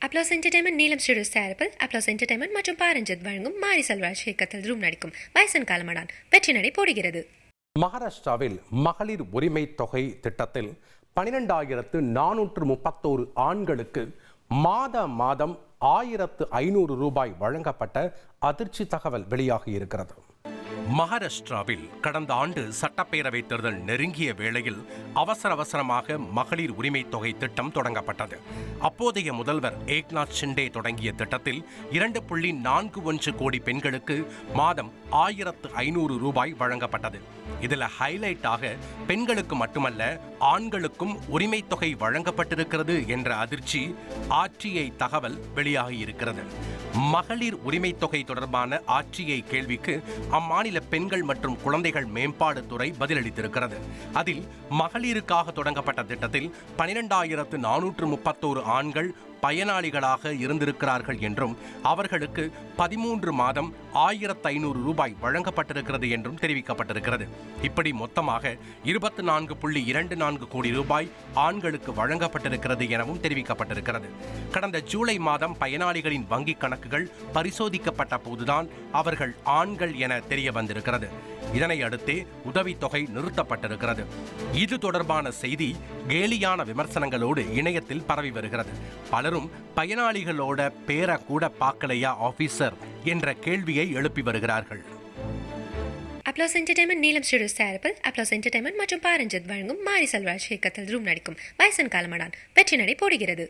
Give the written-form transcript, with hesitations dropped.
Applause entertainment நீலம் studios தயாரிப்பில் applause entertainment மற்றும் பாரஞ்சித் வழங்கும் மாரி செல்வராஜ் இயக்கத்தில் ரூம் நடிக்கும் வயசன் காலமடான் வெற்றி நடை போடுகிறது. மகாராஷ்டிராவில் மகளிர் உரிமை தொகை திட்டத்தில் 12,431 ஆண்களுக்கு மாதம் 1,500 ரூபாய் வழங்கப்பட்ட அதிர்ச்சி தகவல் வெளியாகி இருக்கிறது. மகாராஷ்டிராவில் கடந்த ஆண்டு சட்டப்பேரவை தேர்தல் நெருங்கிய வேளையில் அவசரமாக மகளிர் உரிமை தொகை திட்டம் தொடங்கப்பட்டது. அப்போதைய முதல்வர் ஏக்நாத் ஷிண்டே தொடங்கிய திட்டத்தில் 2.41 கோடி பெண்களுக்கு மாதம் 1,500 ரூபாய் வழங்கப்பட்டது. இதில் ஹைலைட்டாக பெண்களுக்கு மட்டுமல்ல ஆண்களுக்கும் உரிமை தொகை வழங்கப்பட்டிருக்கிறது என்ற அதிர்ச்சி ஆர்டிஐ தகவல் வெளியாகியிருக்கிறது. மகளிர் உரிமை தொகை தொடர்பான ஆர்டிஐ கேள்விக்கு அம்மாநில பெண்கள் மற்றும் குழந்தைகள் மேம்பாடு துறை பதிலளித்திருக்கிறது. அதில் மகளிருக்காக தொடங்கப்பட்ட திட்டத்தில் 12,431 ஆண்கள் பயனாளிகளாக இருந்திருக்கிறார்கள் என்றும் அவர்களுக்கு 13 மாதம் 1,500 ரூபாய் வழங்கப்பட்டிருக்கிறது என்றும் தெரிவிக்கப்பட்டிருக்கிறது. இப்படி மொத்தமாக 24.24 கோடி ரூபாய் ஆண்களுக்கு வழங்கப்பட்டிருக்கிறது எனவும் தெரிவிக்கப்பட்டிருக்கிறது. கடந்த ஜூலை மாதம் பயனாளிகளின் வங்கிக் கணக்குகள் பரிசோதிக்கப்பட்ட போதுதான் அவர்கள் ஆண்கள் என தெரிய வந்திருக்கிறது. இதனை அடுத்தே உதவித்தொகை நிறுத்தப்பட்டிருக்கிறது. இது தொடர்பான செய்தி கேலியான விமர்சனங்களோடு இணையத்தில் பரவி வருகிறது. பலரும் பயனாளிகளோட பேரை கூட பார்க்கலையா ஆபீசர் என்ற கேள்வியை எழுப்பி வருகிறார்கள். அப்ளாஸ் என்டர்டைன்மெண்ட் நீலம் ஸ்டுடியோஸ் தயாரிப்பில் அப்ளாஸ் என்டர்டைன்மெண்ட் மற்றும் பாரஞ்சித் வழங்கும் மாரி செல்வராஜ் இயக்கத்தில் ரூம் நடிக்கும் வயசன் காலமடான் வெற்றி நடை போடுகிறது.